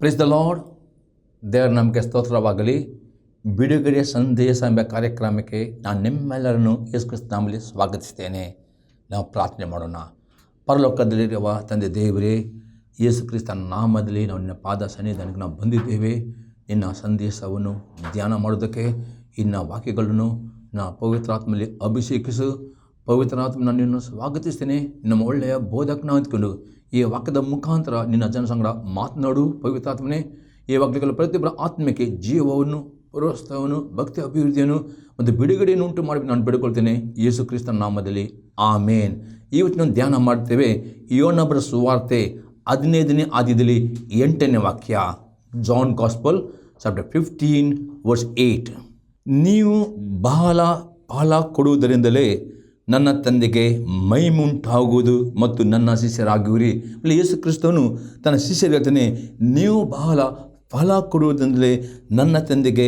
Please the lord. ದೇವರ ನಮಗೆ ಸ್ತೋತ್ರವಾಗಲಿ. ಬಿಡುಗಡೆಯ ಸಂದೇಶ ಎಂಬ ಕಾರ್ಯಕ್ರಮಕ್ಕೆ ನಾನು ನಿಮ್ಮೆಲ್ಲರನ್ನು ಯೇಸು ಕ್ರಿಸ್ತನ ನಾಮದಲ್ಲಿ ಸ್ವಾಗತಿಸ್ತೇನೆ. ನಾವು ಪ್ರಾರ್ಥನೆ ಮಾಡೋಣ. ಪರಲೋಕದಲ್ಲಿರುವ ತಂದೆ ದೇವರೇ, ಯೇಸು ಕ್ರಿಸ್ತನ ನಾಮದಲ್ಲಿ ನಾವು ನಿನ್ನ ಪಾದ ಸನ್ನಿಧಾನಕ್ಕೆ ನಾವು ಬಂದಿದ್ದೇವೆ. ನಿನ್ನ ಸಂದೇಶವನ್ನು ಧ್ಯಾನ ಮಾಡೋದಕ್ಕೆ ಇನ್ನ ವಾಕ್ಯಗಳನ್ನು ನಾ ಪವಿತ್ರಾತ್ಮಲ್ಲಿ ಅಭಿಷೇಕಿಸು. ಪವಿತ್ರಾತ್ಮ ನಾನು ನಿನ್ನನ್ನು ಸ್ವಾಗತಿಸ್ತೇನೆ. ನಮ್ಮ ಒಳ್ಳೆಯ ಬೋಧಕನ ಅಂದ್ಕೊಂಡು ಈ ವಾಕ್ಯದ ಮುಖಾಂತರ ನಿನ್ನ ಜನಸಂಗಡ ಮಾತನಾಡು. ಪವಿತ್ರಾತ್ಮನೇ, ಈ ವಾಕ್ಯಗಳ ಪ್ರತಿಯೊಬ್ಬರ ಆತ್ಮಕ್ಕೆ ಜೀವವನ್ನು, ಪ್ರೋತ್ಸಾಹವನ್ನು, ಭಕ್ತಿ ಅಭಿವೃದ್ಧಿಯನ್ನು ಮತ್ತು ಬಿಡುಗಡೆಯನ್ನು ಉಂಟು ಮಾಡಿ ನಾನು ಬೇಡಿಕೊಳ್ತೇನೆ ಯೇಸು ಕ್ರಿಸ್ತನ ನಾಮದಲ್ಲಿ, ಆಮೇನ್. ಇವತ್ತು ನಾವು ಧ್ಯಾನ ಮಾಡ್ತೇವೆ ಯೋಹಾನನ ಸುವಾರ್ತೆ 15ನೇ ಅಧ್ಯಾಯದಲ್ಲಿ 8ನೇ ವಾಕ್ಯ. John gospel chapter 15 verse 8. ನೀವು ಬಹಳ ಫಲ ಕೊಡುವುದರಿಂದಲೇ ನನ್ನ ತಂದೆಗೆ ಮಹಿಮೆಯುಂಟಾಗುವುದು ಮತ್ತು ನನ್ನ ಶಿಷ್ಯರಾಗುವಿರಿ. ಯೇಸು ಕ್ರಿಸ್ತನು ತನ್ನ ಶಿಷ್ಯರಾಗ್ತಾನೆ, ನೀವು ಬಹಳ ಫಲ ಕೊಡುವುದರಿಂದಲೇ ನನ್ನ ತಂದೆಗೆ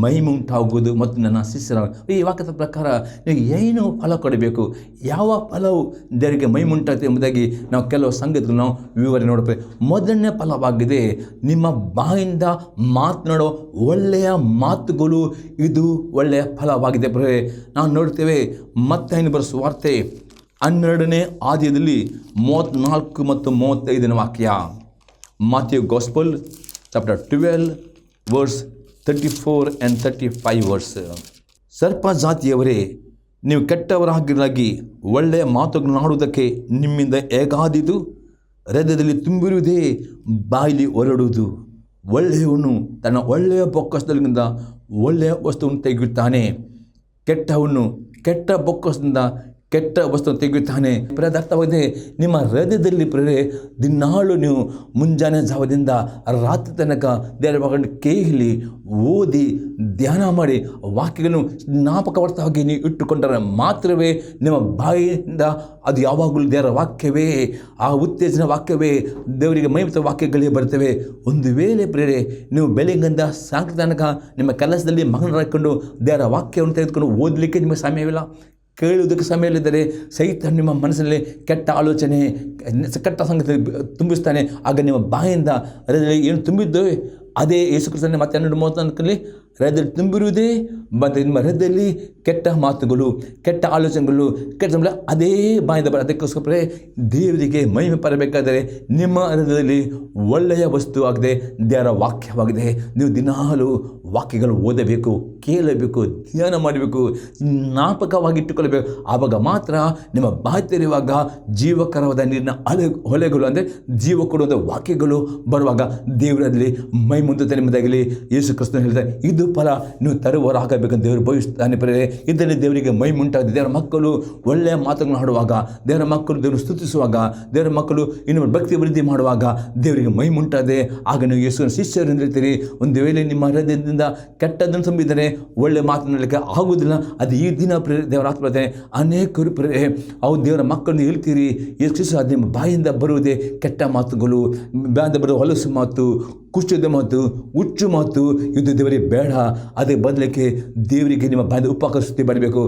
ಮಹಿಮೆಯುಂಟಾಗುವುದು ಮತ್ತು ನನ್ನ ಶಿಷ್ಯರಾಗ. ಈ ವಾಕ್ಯದ ಪ್ರಕಾರ ನೀವು ಏನು ಫಲ ಕೊಡಬೇಕು, ಯಾವ ಫಲವು ದೇವರಿಗೆ ಮಹಿಮೆಯುಂಟಾಗುತ್ತೆ ಎಂಬುದಾಗಿ ನಾವು ಕೆಲವು ಸಂಗತಿಗಳು ನಾವು ವಿವರಣೆ ನೋಡ್ತೇವೆ. ಮೊದಲನೇ ಫಲವಾಗಿದೆ ನಿಮ್ಮ ಬಾಯಿಂದ ಮಾತನಾಡೋ ಒಳ್ಳೆಯ ಮಾತುಗಳು. ಇದು ಒಳ್ಳೆಯ ಫಲವಾಗಿದೆ. ನಾವು ನೋಡ್ತೇವೆ ಮತ್ತಾಯನ ಬರೆದ ಸುವಾರ್ತೆ 12ನೇ ಅಧ್ಯಾಯದಲ್ಲಿ 34 ಮತ್ತು 35ನೇ ವಾಕ್ಯ. Matthew gospel chapter 12 verse 34 and 35 verse. ಸರ್ಪ ಜಾತಿಯವರೇ, ನೀವು ಕೆಟ್ಟವರಾಗಿರಾಗಿ ಒಳ್ಳೆಯ ಮಾತುಗಳನ್ನಾಡುವುದಕ್ಕೆ ನಿಮ್ಮಿಂದ ಹೇಗಾದೀತು? ಹೃದಯದಲ್ಲಿ ತುಂಬಿರುವುದೇ ಬಾಯಲ್ಲಿ ಹೊರಡುವುದು. ಒಳ್ಳೆಯವನು ತನ್ನ ಒಳ್ಳೆಯ ಬೊಕ್ಕಸದಿಂದ ಒಳ್ಳೆಯ ವಸ್ತುವನ್ನು ತೆಗೆಯುತ್ತಾನೆ, ಕೆಟ್ಟವನು ಕೆಟ್ಟ ಬೊಕ್ಕಸದಿಂದ ಕೆಟ್ಟ ವಸ್ತುವನ್ನು ತೆಗೆಯುತ್ತಾನೆ. ಅರ್ಥವಾಗಿದೆ. ನಿಮ್ಮ ಹೃದಯದಲ್ಲಿ ದಿನಾಳು ನೀವು ಮುಂಜಾನೆ ಜಾವದಿಂದ ರಾತ್ರಿ ತನಕ ದೇವರ ಮಗನ ಕೇಳಿ ಓದಿ ಧ್ಯಾನ ಮಾಡಿ ವಾಕ್ಯಗಳನ್ನು ಜ್ಞಾಪಕವರ್ತವಾಗಿ ನೀವು ಇಟ್ಟುಕೊಂಡರೆ ಮಾತ್ರವೇ ನಿಮ್ಮ ಬಾಯಿಯಿಂದ ಅದು ಯಾವಾಗಲೂ ದೇವರ ವಾಕ್ಯವೇ, ಆ ಉತ್ತೇಜನ ವಾಕ್ಯವೇ, ದೇವರಿಗೆ ಮಹಿಮಿತ ವಾಕ್ಯಗಳೇ ಬರ್ತವೆ. ಒಂದು ವೇಳೆ ನೀವು ಬೆಳಗ್ಗಿಂದ ಸಾಯಂಕಾಲ ತನಕ ನಿಮ್ಮ ಕೆಲಸದಲ್ಲಿ ಮಗನರಾಕೊಂಡು ದೇವರ ವಾಕ್ಯವನ್ನು ತೆಗೆದುಕೊಂಡು ಓದಲಿಕ್ಕೆ ನಿಮಗೆ ಸಮಯವಿಲ್ಲ, ಕೇಳುವುದಕ್ಕೆ ಸಮಯ ಇಲ್ಲದರೆ ಸಹಿತ ನಿಮ್ಮ ಮನಸ್ಸಿನಲ್ಲಿ ಕೆಟ್ಟ ಆಲೋಚನೆ, ಕೆಟ್ಟ ಸಂಗತಿ ತುಂಬಿಸ್ತಾನೆ. ಆಗ ನಿಮ್ಮ ಬಾಯಿಂದ ಹೃದಯದಲ್ಲಿ ಏನು ತುಂಬಿದ್ದು ಅದೇ ಯೇಸು ಕ್ರಿಸ್ತನೇ ಮತ್ತೆ 12:31 ಹೃದಯದಲ್ಲಿ ತುಂಬಿರುವುದೇ ಮತ್ತು ನಿಮ್ಮ ಹೃದಯದಲ್ಲಿ ಕೆಟ್ಟ ಮಾತುಗಳು, ಕೆಟ್ಟ ಆಲೋಚನೆಗಳು, ಕೆಟ್ಟ ಅದೇ ಬಾಯಿಂದ ಅದಕ್ಕೋಸ್ಕರ ದೇವರಿಗೆ ಮಹಿಮೆ ಬರಬೇಕಾದರೆ ನಿಮ್ಮ ಹೃದಯದಲ್ಲಿ ಒಳ್ಳೆಯ ವಸ್ತು ಆಗಿದೆ, ದೇವರ ವಾಕ್ಯವಾಗಿದೆ. ನೀವು ದಿನಾಲು ವಾಕ್ಯಗಳು ಓದಬೇಕು, ಕೇಳಬೇಕು, ಧ್ಯಾನ ಮಾಡಬೇಕು, ಜ್ಞಾಪಕವಾಗಿಟ್ಟುಕೊಳ್ಳಬೇಕು. ಆವಾಗ ಮಾತ್ರ ನಿಮ್ಮ ಬಾಯಿ ತೆರೆಯುವಾಗ ಜೀವಕರವಾದ ನೀರಿನ ಹೊಳೆಗಳು ಅಂದರೆ ಜೀವ ಕೊಡುವಂಥ ವಾಕ್ಯಗಳು ಬರುವಾಗ ದೇವರಲ್ಲಿ ಮೈ ಮುಂದೆ ನಿಮ್ಮದಾಗಲಿ ಯೇಸು ಕ್ರಿಸ್ತನು ಹೇಳ್ತಾರೆ, ಇದು ಫಲ ನೀವು ತರುವವರಾಗಬೇಕಂತ ದೇವರು ಬಯಸ್ತಾನೆ. ಇದರಲ್ಲಿ ದೇವರಿಗೆ ಮೈ ಮುಂಟಾಗಿದೆ. ದೇವರ ಮಕ್ಕಳು ಒಳ್ಳೆಯ ಮಾತುಗಳನ್ನು ಆಡುವಾಗ, ದೇವರ ಮಕ್ಕಳು ದೇವರು ಸ್ತುತಿಸುವಾಗ, ದೇವರ ಮಕ್ಕಳು ಇನ್ನು ಭಕ್ತಿ ವೃದ್ಧಿ ಮಾಡುವಾಗ ದೇವರಿಗೆ ಮೈ ಮುಂಟಾದೆ. ಆಗ ನೀವು ಯೇಸುವಿನ ಶಿಷ್ಯರು ಹೇಳ್ತೀರಿ. ಒಂದು ವೇಳೆ ನಿಮ್ಮ ಹೃದಯದಿಂದ ಕೆಟ್ಟದನ್ನು ತುಂಬಿದರೆ ಒಳ್ಳೆ ಮಾತನಾಡಲಿಕ್ಕೆ ಆಗುವುದಿಲ್ಲ. ಅದು ಈ ದಿನ ದೇವರ ಆತ್ಮತೆ ಅನೇಕರು ಅವು ದೇವರ ಮಕ್ಕಳನ್ನು ಹೇಳ್ತೀರಿ. ಯೇಸು ಶಿಷ್ಯರು ಅದು ನಿಮ್ಮ ಬಾಯಿಂದ ಬರುವುದೇ ಕೆಟ್ಟ ಮಾತುಗಳು, ಬಾಯಿಂದ ಬರುವ ಹೊಲಸು ಮಾತು, ಕುಷ್ಠದ ಮಾತು, ಹುಚ್ಚು ಮಾತು. ಇದು ದೇವರಿಗೆ ಬೇಡ. ಅದೇ ಬದಲಿಗೆ ದೇವರಿಗೆ ನಿಮ್ಮ ಬಾಯಿಂದ ಉಪಕರಿಸಿ ಬರಬೇಕು.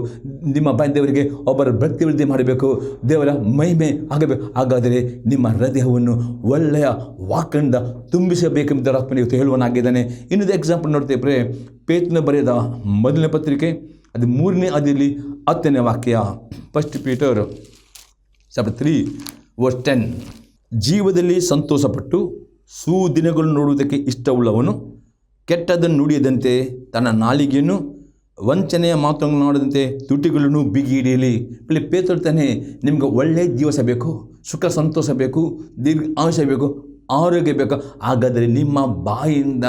ನಿಮ್ಮ ಬಾಯಿಂದ ದೇವರಿಗೆ ಒಬ್ಬರ ಭಕ್ತಿ ವೃದ್ಧಿ ಮಾಡಬೇಕು, ದೇವರ ಮಹಿಮೆ ಆಗಬೇಕು. ಹಾಗಾದರೆ ನಿಮ್ಮ ಹೃದಯವನ್ನು ಒಳ್ಳೆಯ ವಾಕ್ಯದಿಂದ ತುಂಬಿಸಬೇಕೆಂಬುದರ ಆತ್ಮ ಇವತ್ತು ಹೇಳುವನಾಗಿದ್ದಾನೆ. ಇನ್ನೊಂದು ಎಕ್ಸಾಂಪಲ್ ನೋಡ್ತೇವೆ. ಪೇತ್ರನ ಬರೆದ ಮೊದಲನೇ ಪತ್ರಿಕೆ ಅದು 3ನೇ ಅಧ್ಯಾಯದಲ್ಲಿ 10ನೇ ವಾಕ್ಯ. First Peter chapter 3 verse 10. ಜೀವದಲ್ಲಿ ಸಂತೋಷಪಟ್ಟು ಸುದಿನಗಳು ನೋಡುವುದಕ್ಕೆ ಇಷ್ಟವುಳ್ಳವನು ಕೆಟ್ಟದನ್ನು ನುಡಿಯದಂತೆ ತನ್ನ ನಾಲಿಗೆಯನ್ನು ವಂಚನೆಯ ಮಾತುಗಳನ್ನು ಆಡದಂತೆ ತುಟಿಗಳನ್ನು ಬಿಗಿ ಹಿಡಿಯಲಿ. ಪೇತ್ರತಾನೆ ನಿಮ್ಗೆ ಒಳ್ಳೆಯ ದಿವಸ ಬೇಕು, ಸುಖ ಸಂತೋಷ ಬೇಕು, ದೀರ್ಘ ಆಯುಷ್ಯ ಬೇಕು, ಆರೋಗ್ಯ ಬೇಕು. ಹಾಗಾದರೆ ನಿಮ್ಮ ಬಾಯಿಂದ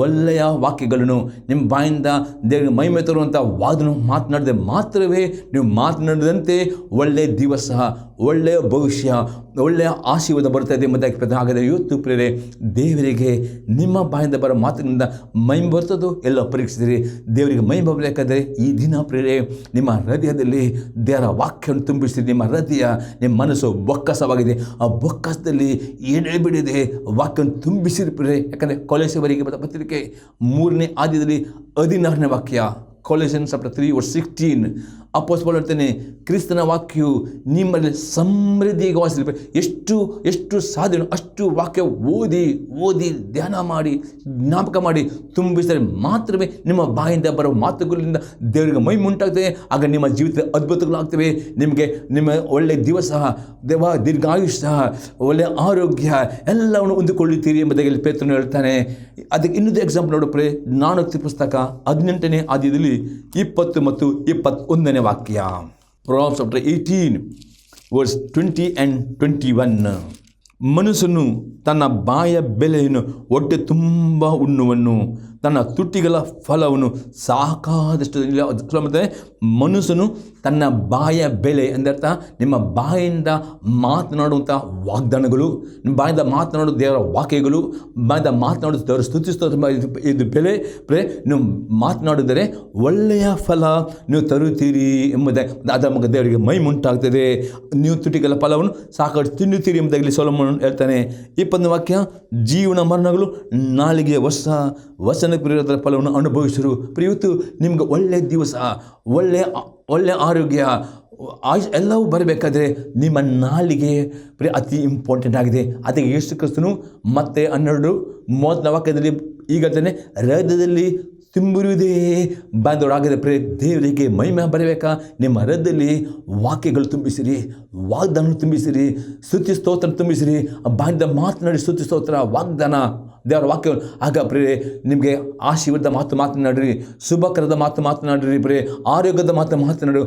ಒಳ್ಳೆಯ ವಾಕ್ಯಗಳನ್ನು, ನಿಮ್ಮ ಬಾಯಿಂದ ದೇವರಿಗೆ ಮಹಿಮೆ ತರುವಂಥ ವಾದನ್ನು ಮಾತನಾಡದೆ ಮಾತ್ರವೇ ನೀವು ಮಾತನಾಡಿದಂತೆ ಒಳ್ಳೆಯ ದಿವಸ, ಒಳ್ಳೆಯ ಭವಿಷ್ಯ, ಒಳ್ಳೆಯ ಆಶೀರ್ವಾದ ಬರ್ತದೆ ಎಂಬುದಾಗಿ. ಹಾಗಾದರೆ ಇವತ್ತು ದೇವರಿಗೆ ನಿಮ್ಮ ಬಾಯಿಂದ ಬರೋ ಮಾತಿನಿಂದ ಮಹಿಮೆ ಬರ್ತದೋ ಎಲ್ಲ ಪರೀಕ್ಷಿಸಿರಿ. ದೇವರಿಗೆ ಮಹಿಮೆ ಬರಬೇಕಾದರೆ ಈ ದಿನ ನಿಮ್ಮ ಹೃದಯದಲ್ಲಿ ದೇವರ ವಾಕ್ಯವನ್ನು ತುಂಬಿಸಿರಿ. ನಿಮ್ಮ ಹೃದಯ, ನಿಮ್ಮ ಮನಸ್ಸು ಬೊಕ್ಕಸವಾಗಿದೆ. ಆ ಬೊಕ್ಕಸದಲ್ಲಿ ಏನೇ ಬಿಡಿದೆ ವಾಕ್ಯವನ್ನು ತುಂಬಿಸಿರಿ. ಯಾಕಂದರೆ ಕೊಲೊಸ್ಸೆಯವರಿಗೆ ಬರೆದ ಪತ್ರಿಕೆ 3ನೇ ಅಧ್ಯಾಯದಲ್ಲಿ 16ನೇ ವಾಕ್ಯ. ಕೊಲೊಸ್ಸೆನ್ಸ್ ಚಾಪ್ಟರ್ 3 ವರ್ಸ್ 16. ಅಪೊಸ್ತಲನು ಹೇಳ್ತಾನೆ, ಕ್ರಿಸ್ತನ ವಾಕ್ಯವು ನಿಮ್ಮಲ್ಲಿ ಸಮೃದ್ಧಿಗೆ ವಾಸಿಸಲಿ. ಎಷ್ಟು ಸಾಧ್ಯನೋ ಅಷ್ಟು ವಾಕ್ಯ ಓದಿ ಧ್ಯಾನ ಮಾಡಿ ಜ್ಞಾಪಕ ಮಾಡಿ ತುಂಬಿಸಿದರೆ ಮಾತ್ರವೇ ನಿಮ್ಮ ಬಾಯಿಂದ ಬರುವ ಮಾತುಗಳಿಂದ ದೇವರಿಗೆ ಮಹಿಮೆ ಉಂಟಾಗ್ತದೆ. ಆಗ ನಿಮ್ಮ ಜೀವಿತದ ಅದ್ಭುತಗಳಾಗ್ತವೆ. ನಿಮ್ಮ ಒಳ್ಳೆಯ ದಿವಸ, ದೀರ್ಘಾಯುಷ್ಯ, ಒಳ್ಳೆಯ ಆರೋಗ್ಯ ಎಲ್ಲವನ್ನು ಹೊಂದಿಕೊಳ್ಳುತ್ತೀರಿ ಎಂಬುದಾಗಿ ಪೇತ್ರನು ಹೇಳ್ತಾನೆ. ಅದಕ್ಕೆ ಇನ್ನೊಂದು ಎಕ್ಸಾಂಪಲ್ ನೋಡಪ್ರೆ, ಜ್ಞಾನೋಕ್ತಿ ಪುಸ್ತಕ 18ನೇ ಅಧ್ಯಾಯದಲ್ಲಿ 20 ಮತ್ತು 21ನೇ ವಾಕ್ಯ. Proverbs chapter 18 verse 20 and 21. ಮನುಷ್ಯನು ತನ್ನ ಬಾಯ ಬೆಲೆಯನ್ನು ಹೊಟ್ಟೆ ತುಂಬ ಉಣ್ಣುವನು, ತನ್ನ ತುಟಿಗಳ ಫಲವನ್ನು ಸಾಕಾದಷ್ಟು. ಮತ್ತು ಮನುಷ್ಯನು ತನ್ನ ಬಾಯ ಬೆಲೆ ಎಂದರ್ಥ ನಿಮ್ಮ ಬಾಯಿಂದ ಮಾತನಾಡುವಂಥ ವಾಗ್ದಾನಗಳು, ನಿಮ್ಮ ಬಾಯಿಂದ ಮಾತನಾಡುವ ದೇವರ ವಾಕ್ಯಗಳು, ಬಾಯಿಂದ ಮಾತನಾಡುವ ದೇವರ ಸ್ತುತಿಸ್ತೋ ಇದು ಬೆಲೆ. ನೀವು ಮಾತನಾಡಿದರೆ ಒಳ್ಳೆಯ ಫಲ ನೀವು ತರುತ್ತೀರಿ ಎಂಬುದೇ ಅದರ ಮಗ ದೇವರಿಗೆ ಮಹಿಮೆ ಉಂಟಾಗ್ತದೆ. ನೀವು ತುಟಿಗಳ ಫಲವನ್ನು ಸಾಕಷ್ಟು ತಿನ್ನುತ್ತೀರಿ ಎಂಬುದಾಗಿ ಸೊಲೊಮೋನನು ಹೇಳ್ತಾನೆ. 20ನೇ ವಾಕ್ಯ, ಜೀವನ ಮರಣಗಳು ನಾಲಿಗೆ ವಚನ ಪ್ರಿಯರ ಫಲವನ್ನು ಅನುಭವಿಸಿರು. ಇವತ್ತು ನಿಮ್ಗೆ ಒಳ್ಳೆಯ ದಿವಸ, ಒಳ್ಳೆಯ ಆರೋಗ್ಯ, ಎಲ್ಲವೂ ಬರಬೇಕಾದ್ರೆ ನಿಮ್ಮ ನಾಲಿಗೆ ಅತಿ ಇಂಪಾರ್ಟೆಂಟ್ ಆಗಿದೆ. ಅದಕ್ಕೆ ಯೇಸು ಕ್ರಿಸ್ತನು ಮತ್ತೆ 12:30 ವಾಕ್ಯದಲ್ಲಿ ಈಗ ತಾನೆ ಹೃದಯದಲ್ಲಿ ತುಂಬಿರುವುದೇ ಬಾಂಧವರಾಗಿದೆ. ದೇವರಿಗೆ ಮಹಿಮೆ ಬರಬೇಕಾ? ನಿಮ್ಮ ಹೃದಯದಲ್ಲಿ ವಾಕ್ಯಗಳು ತುಂಬಿಸಿರಿ, ವಾಗ್ದಾನ ತುಂಬಿಸಿರಿ, ಸ್ತುತಿ ಸ್ತೋತ್ರ ತುಂಬಿಸಿರಿ. ಬಾಂಧ ಮಾತನಾಡಿ ಸ್ತುತಿ ಸ್ತೋತ್ರ ವಾಗ್ದಾನ ದೇವರ ವಾಕ್ಯ. ಆಗ ನಿಮಗೆ ಆಶೀರ್ವಾದ ಮಾತನಾಡ್ರಿ, ಶುಭಕರದ ಮಾತನಾಡ್ರಿ, ಆರೋಗ್ಯದ ಮಾತನಾಡಿ.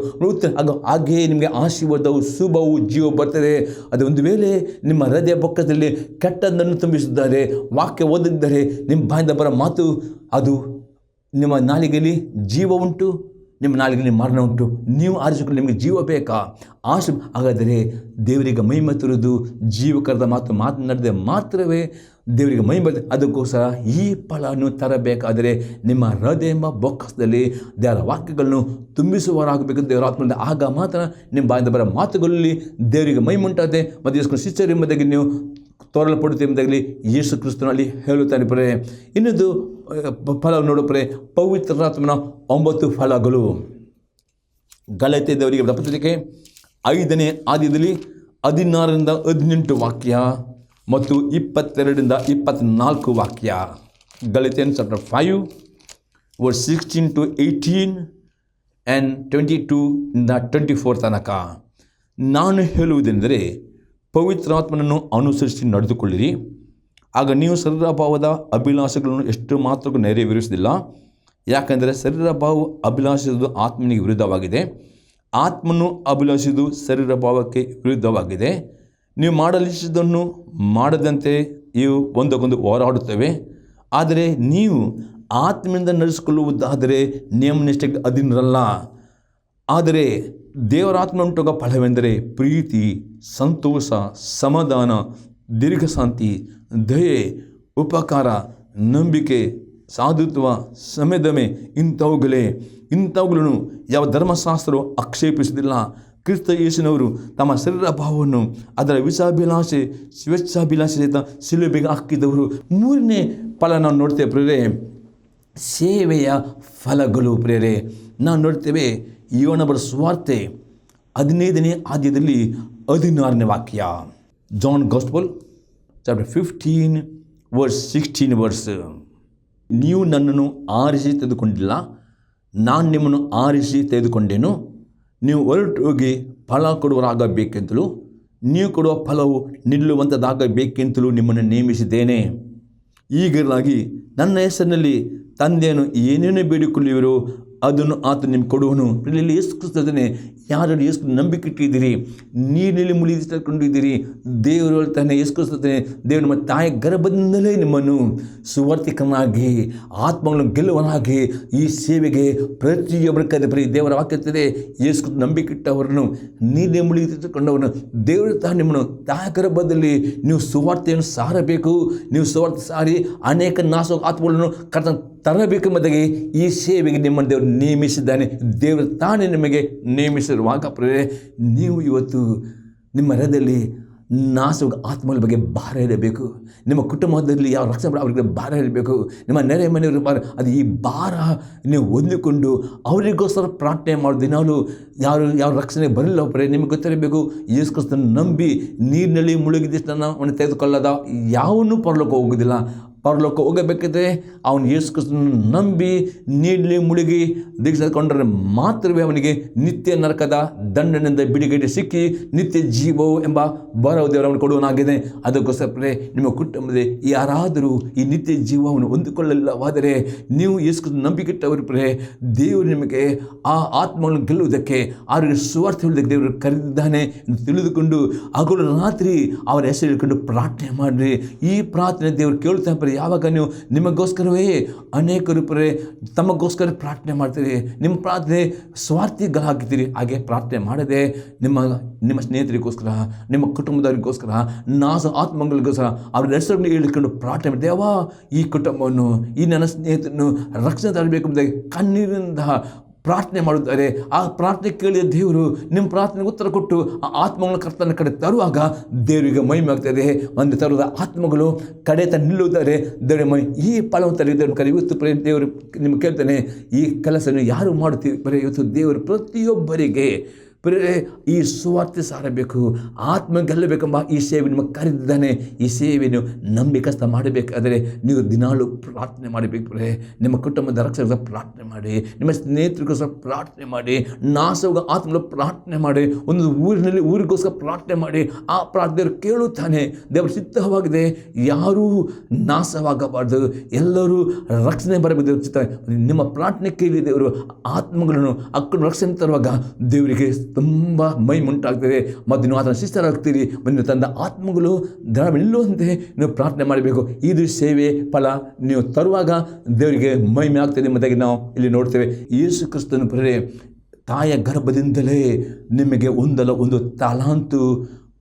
ಹಾಗೆಯೇ ನಿಮಗೆ ಆಶೀರ್ವಾದವು, ಶುಭವು, ಜೀವ ಬರ್ತದೆ. ಅದು ಒಂದು ವೇಳೆ ನಿಮ್ಮ ಹೃದಯ ಪಕ್ಕದಲ್ಲಿ ಕೆಟ್ಟದ್ದನ್ನು ತುಂಬಿಸಿದ್ದಾರೆ, ವಾಕ್ಯ ಓದಿದ್ದಾರೆ, ನಿಮ್ಮ ಬಾಯಿಂದ ಬರೋ ಮಾತು ಅದು ನಿಮ್ಮ ನಾಲಿಗೆಯಲ್ಲಿ ಜೀವ ಉಂಟು, ನಿಮ್ಮ ನಾಲಿಗೆಯಲ್ಲಿ ಮರಣ ಉಂಟು. ನೀವು ಆರಿಸಿಕೊಂಡು ನಿಮಗೆ ಜೀವ ಬೇಕಾ? ಹಾಗಾದರೆ ದೇವರಿಗೆ ಮಹಿಮೆ ತರುವುದು ಜೀವಕರದ ಮಾತನಾಡಿದರೆ ಮಾತ್ರವೇ ದೇವರಿಗೆ ಮಹಿಮೆ ಬರ್ತದೆ. ಅದಕ್ಕೋಸ್ಕರ ಈ ಫಲವನ್ನು ತರಬೇಕಾದರೆ ನಿಮ್ಮ ಹೃದಯ ಎಂಬ ಬೊಕ್ಕಸದಲ್ಲಿ ದೇವರ ವಾಕ್ಯಗಳನ್ನು ತುಂಬಿಸುವವರಾಗಬೇಕು ದೇವರ ಆತ್ಮದಿಂದ. ಆಗ ಮಾತ್ರ ನಿಮ್ಮ ಬಾಯಿಂದ ಬರೋ ಮಾತುಗಳಲ್ಲಿ ದೇವರಿಗೆ ಮಹಿಮೆ ಉಂಟಾಗುತ್ತೆ. ಮತ್ತು ಯೇಸು ಶಿಷ್ಯರು ಎಂಬುದಾಗಿ ನೀವು ತೋರಲ್ಪಡುತ್ತೆ ಎಂಬುದಾಗಲಿ ಯೇಸು ಕ್ರಿಸ್ತನಲ್ಲಿ ಹೇಳುತ್ತಾನೆ. ಇನ್ನೊಂದು ಫಲ ನೋಡಪ್ರೆ, ಪವಿತ್ರಾತ್ಮನ 9 ಫಲಗಳು. ಗಲಾತ್ಯ ದೇವರಿಗೆ ಪತ್ರಿಕೆ 5ನೇ ಅಧ್ಯಾಯದಲ್ಲಿ 16ರಿಂದ 18 ವಾಕ್ಯ ಮತ್ತು 22ರಿಂದ 24 ವಾಕ್ಯ. ಗಲಾತ್ಯನ್ ಚಾಪ್ಟರ್ 5 verse 16 to 18 and 22ಇಂದ 24 ತನಕ. ನಾನು ಹೇಳುವುದೆಂದರೆ, ಪವಿತ್ರಾತ್ಮನನ್ನು ಅನುಸರಿಸಿ ನಡೆದುಕೊಳ್ಳಿರಿ, ಆಗ ನೀವು ಶರೀರಭಾವದ ಅಭಿಲಾಷೆಗಳನ್ನು ಎಷ್ಟು ಮಾತ್ರಕ್ಕೂ ನೆರವೇರಿಸುವುದಿಲ್ಲ. ಯಾಕೆಂದರೆ ಶರೀರಭಾವವು ಅಭಿಲಾಷಿಸುವುದು ಆತ್ಮನಿಗೆ ವಿರುದ್ಧವಾಗಿದೆ, ಆತ್ಮನು ಅಭಿಲಾಷಿಸುವುದು ಶರೀರಭಾವಕ್ಕೆ ವಿರುದ್ಧವಾಗಿದೆ. ನೀವು ಮಾಡಲಿಸಿದ್ದನ್ನು ಮಾಡದಂತೆ ಇವು ಒಂದಕ್ಕೊಂದು ಹೋರಾಡುತ್ತವೆ. ಆದರೆ ನೀವು ಆತ್ಮನಿಂದ ನಡೆಸಿಕೊಳ್ಳುವುದಾದರೆ ನಿಯಮನಿಷ್ಠೆಗೆ ಅಧೀನರಲ್ಲ. ಆದರೆ ದೇವರಾತ್ಮ ಉಂಟಾಗ ಫಲವೆಂದರೆ ಪ್ರೀತಿ, ಸಂತೋಷ, ಸಮಾಧಾನ, ದೀರ್ಘಶಾಂತಿ, ದಯೆ, ಉಪಕಾರ, ನಂಬಿಕೆ, ಸಾಧುತ್ವ, ಸಂಯಮ. ಇಂಥವುಗಳನ್ನು ಯಾವ ಧರ್ಮಶಾಸ್ತ್ರವು ಆಕ್ಷೇಪಿಸುವುದಿಲ್ಲ. ಕ್ರಿಸ್ತ ಯೇಸುವಿನವರು ತಮ್ಮ ಶರೀರ ಭಾವವನ್ನು ಅದರ ವಿಷಾಭಿಲಾಷೆ, ಸ್ವೇಚ್ಛಾಭಿಲಾಷೆ ಸಹಿತ ಶಿಲುಬೆಗೆ ಹಾಕಿದವರು. 3ನೇ ಫಲ ನಾವು ನೋಡ್ತೇವೆ ಪ್ರಿಯರೇ, ಸೇವೆಯ ಫಲಗಳು. ಪ್ರಿಯರೇ, ನಾವು ನೋಡ್ತೇವೆ ಯೋಹನ ಸುವಾರ್ತೆ 15ನೇ ಅಧ್ಯಾಯದಲ್ಲಿ 16ನೇ ವಾಕ್ಯ. John gospel chapter 15 verse 16. ನೀವು ನನ್ನನ್ನು ಆರಿಸಿ ತೆಗೆದುಕೊಂಡಿಲ್ಲ, ನಾನು ನಿಮ್ಮನ್ನು ಆರಿಸಿ ತೆಗೆದುಕೊಂಡೇನು. ನೀವು ಹೊರಟು ಹೋಗಿ ಫಲ ಕೊಡುವರಾಗಬೇಕೆಂತಲೂ ನೀವು ಕೊಡುವ ಫಲವು ನಿಲ್ಲುವಂಥದ್ದಾಗಬೇಕೆಂತಲೂ ನಿಮ್ಮನ್ನು ನೇಮಿಸಿದ್ದೇನೆ. ಈಗಿರಲಾಗಿ ನನ್ನ ಹೆಸರಿನಲ್ಲಿ ತಂದೆಯನ್ನು ಏನೇನು ಬೇಡಿಕೊಳ್ಳುವಿರೋ ಅದನ್ನು ಆತ ನಿಮ್ಗೆ ಕೊಡುವನು. ಇಲ್ಲಿ ಯೇಸು ಕ್ರಿಸ್ತನೇ, ಯಾರು ಯೇಸು ನಂಬಿಕೆ ಇಟ್ಟಿದ್ದೀರಿ, ನೀರಿನಲ್ಲಿ ಮುಳುಗಿಸಿಕೊಂಡಿದ್ದೀರಿ, ದೇವರು ಹೇಳ್ತಾನೆ, ಯೇಸು ಕ್ರಿಸ್ತನೇ, ದೇವರು ನಮ್ಮ ತಾಯಿ ಗರ್ಭದಿಂದಲೇ ನಿಮ್ಮನ್ನು ಸುವರ್ತಿಕನಾಗಿ ಆತ್ಮಗಳನ್ನು ಗೆಲ್ಲುವನಾಗಿ ಈ ಸೇವೆಗೆ ಪ್ರತಿಯೊಬ್ಬರ ಕರೆ ದೇವರ ವಾಕ್ಯತ್ತದೆ. ಯೇಸು ಕ್ರಿಸ್ತ ನಂಬಿಕೆ ಇಟ್ಟವರನ್ನು, ನೀರಿನಲ್ಲಿ ಮುಳುಗಿಸಿಕೊಂಡವನು ದೇವರು ತಾನು ನಿಮ್ಮನ್ನು ತಾಯಿ ಗರ್ಭದಲ್ಲಿ ನೀವು ಸುವಾರ್ತೆಯನ್ನು ಸಾರಬೇಕು. ನೀವು ಸುವಾರ್ತೆ ಸಾರಿ ಅನೇಕ ನಾಶ ಆತ್ಮಗಳನ್ನು ತರಬೇಕೆಂಬುದಾಗಿ ಈ ಸೇವೆಗೆ ನಿಮ್ಮನ್ನು ದೇವರು ನೇಮಿಸಿದ್ದಾನೆ. ದೇವರು ತಾನೇ ನಿಮಗೆ ನೇಮಿಸಿರುವಾಗ ನೀವು ಇವತ್ತು ನಿಮ್ಮ ಹೃದಯದಲ್ಲಿ ನಾಶವಾಗಿ ಆತ್ಮಗಳ ಬಗ್ಗೆ ಭಾರ ಇರಬೇಕು. ನಿಮ್ಮ ಕುಟುಂಬದಲ್ಲಿ ಯಾವ ರಕ್ಷಣೆ ಅವರಿಗೆ ಭಾರ ಇರಬೇಕು. ನಿಮ್ಮ ನೆರೆ ಮನೆಯವ್ರಿಗೆ ಭಾರ, ಅದು ಈ ಭಾರ ನೀವು ಹೊಂದಿಕೊಂಡು ಅವರಿಗೋಸ್ಕರ ಪ್ರಾರ್ಥನೆ ಮಾಡೋ ದಿನಾಲು ಯಾವ ರಕ್ಷಣೆ ಬರಲಿಲ್ಲ ಒಬ್ಬರೇ ನಿಮಗೆ ಗೊತ್ತಿರಬೇಕು. ಯೇಸು ಕ್ರಿಸ್ತನ ನಂಬಿ ನೀರಿನಲ್ಲಿ ಮುಳುಗಿದಷ್ಟನ್ನು ಅವನು ತೆಗೆದುಕೊಳ್ಳದ ಯಾವನ್ನೂ ಪರಲೋಕ ಹೋಗೋದಿಲ್ಲ. ಪರಲೋಕ ಹೋಗಬೇಕಿದ್ರೆ ಅವನು ಯೇಸು ಕ್ರಿಸ್ತನ ನಂಬಿ ನೀರಲ್ಲಿ ಮುಳುಗಿ ದೀಕ್ಷೆ ತೆಗೆದುಕೊಂಡ್ರೆ ಮಾತ್ರವೇ ಅವನಿಗೆ ನಿತ್ಯ ನರಕದ ದಂಡನೆಯಿಂದ ಬಿಡುಗಡೆ ಸಿಕ್ಕಿ ನಿತ್ಯ ಜೀವವು ಎಂಬ ಬರವು ದೇವರನ್ನು ಕೊಡುವನಾಗಿದೆ. ಅದಕ್ಕೋಸ್ಕರ ನಿಮ್ಮ ಕುಟುಂಬದ ಯಾರಾದರೂ ಈ ನಿತ್ಯ ಜೀವವನ್ನು ಹೊಂದಿಕೊಳ್ಳಲಿಲ್ಲವಾದರೆ ನೀವು ಯೇಸು ಕ್ರಿಸ್ತನ ನಂಬಿಕೆಟ್ಟವರೇ ದೇವರು ನಿಮಗೆ ಆ ಆತ್ಮವನ್ನು ಗೆಲ್ಲುವುದಕ್ಕೆ ಅವರಿಗೆ ಸುವಾರ್ತೆ ಹೇಳುವುದಕ್ಕೆ ದೇವರು ಕರೆದಿದ್ದಾನೆ ಎಂದು ತಿಳಿದುಕೊಂಡು ಹಗಲು ರಾತ್ರಿ ಅವರ ಹೆಸರು ಹಿಡ್ಕೊಂಡು ಪ್ರಾರ್ಥನೆ ಮಾಡಿರಿ. ಈ ಪ್ರಾರ್ಥನೆ ದೇವರು ಕೇಳ್ತಾ ಯಾವಾಗ ನೀವು ನಿಮಗೋಸ್ಕರವೇ ಅನೇಕರು ತಮಗೋಸ್ಕರ ಪ್ರಾರ್ಥನೆ ಮಾಡ್ತೀರಿ, ನಿಮ್ಮ ಪ್ರಾರ್ಥನೆ ಸ್ವಾರ್ಥಿಗಳಾಗಿದ್ದೀರಿ. ಹಾಗೆ ಪ್ರಾರ್ಥನೆ ಮಾಡದೆ ನಿಮ್ಮ ಸ್ನೇಹಿತರಿಗೋಸ್ಕರ, ನಿಮ್ಮ ಕುಟುಂಬದವರಿಗೋಸ್ಕರ, ಆತ್ಮಗಳಿಗೋಸ್ಕರ ಅವ್ರ ಹೆಸರನ್ನು ಹೇಳಿಕೊಂಡು ಪ್ರಾರ್ಥನೆ ಮಾಡಿ, ದೇವಾ ಈ ಕುಟುಂಬವನ್ನು, ಈ ನನ್ನ ಸ್ನೇಹಿತರನ್ನು ರಕ್ಷಣೆ ತರಬೇಕು ಎಂಬುದಾಗಿ ಕಣ್ಣೀರಿನಿಂದ ಪ್ರಾರ್ಥನೆ ಮಾಡುತ್ತಾರೆ. ಆ ಪ್ರಾರ್ಥನೆ ಕೇಳಿದ ದೇವರು ನಿಮ್ಮ ಪ್ರಾರ್ಥನೆಗೆ ಉತ್ತರ ಕೊಟ್ಟು ಆ ಆತ್ಮಗಳನ್ನು ಕರ್ತನ ಕಡೆ ತರುವಾಗ ದೇವರಿಗೆ ಮಹಿಮೆ ಆಗ್ತದೆ. ಒಂದು ತರುವುದ ಆತ್ಮಗಳು ಕಡೆ ನಿಲ್ಲುತ್ತಾರೆ. ದೇವರ ಮೈ ಈ ಫಲವಂತರಿಗೆ ದೇವರು ಕರೆ. ಇವತ್ತು ದೇವರು ನಿಮ್ಗೆ ಕೇಳ್ತಾನೆ, ಈ ಕೆಲಸವನ್ನು ಯಾರು ಮಾಡುತ್ತೀರಿ? ಇವತ್ತು ದೇವರು ಪ್ರತಿಯೊಬ್ಬರಿಗೆ ಈ ಸುವಾರ್ತೆ ಸಾರಬೇಕು, ಆತ್ಮ ಗೆಲ್ಲಬೇಕೆಂಬ ಈ ಸೇವೆ ನಿಮಗೆ ಕರೆದಿದ್ದಾನೆ. ಈ ಸೇವೆಯನ್ನು ನಂಬಿಕಸ್ಥ ಮಾಡಬೇಕಾದರೆ ನೀವು ದಿನಾಲೂ ಪ್ರಾರ್ಥನೆ ಮಾಡಬೇಕು. ನಿಮ್ಮ ಕುಟುಂಬದ ರಕ್ಷಣೆಗೋಸ್ಕರ ಪ್ರಾರ್ಥನೆ ಮಾಡಿ, ನಿಮ್ಮ ಸ್ನೇಹಿತರಿಗೋಸ್ಕರ ಪ್ರಾರ್ಥನೆ ಮಾಡಿ, ನಾಶವಾಗ ಆತ್ಮಗಳು ಪ್ರಾರ್ಥನೆ ಮಾಡಿ, ಒಂದು ಊರಿಗೋಸ್ಕರ ಪ್ರಾರ್ಥನೆ ಮಾಡಿ. ಆ ಪ್ರಾರ್ಥನೆ ಕೇಳುತ್ತಾನೆ. ದೇವರ ಸಿದ್ಧವಾಗಿದೆ, ಯಾರೂ ನಾಶವಾಗಬಾರ್ದು, ಎಲ್ಲರೂ ರಕ್ಷಣೆ ಬರಬೇಕು ಚಿತ್ತ. ನಿಮ್ಮ ಪ್ರಾರ್ಥನೆ ಕೇಳಿ ದೇವರು ಆತ್ಮಗಳನ್ನು ಅಕ್ಕನ ರಕ್ಷಣೆ ತರುವಾಗ ದೇವರಿಗೆ ತುಂಬ ಮೈ ಮುಂಟಾಗ್ತದೆ. ಮತ್ತು ನೀವು ಆತನ ಶಿಷ್ಟರಾಗ್ತೀರಿ. ನೀವು ತಂದ ಆತ್ಮಗಳು ದಳ ನಿಲ್ಲುವಂತೆ ನೀವು ಪ್ರಾರ್ಥನೆ ಮಾಡಬೇಕು. ಇದು ಸೇವೆ ಫಲ ನೀವು ತರುವಾಗ ದೇವರಿಗೆ ಮಹಿಮೆ ಆಗ್ತದೆ ಎಂಬುದಾಗಿ ನಾವು ಇಲ್ಲಿ ನೋಡ್ತೇವೆ. ಯೇಸು ಕ್ರಿಸ್ತನ ತಾಯಿಯ ಗರ್ಭದಿಂದಲೇ ನಿಮಗೆ ಒಂದು ತಾಲಾಂತು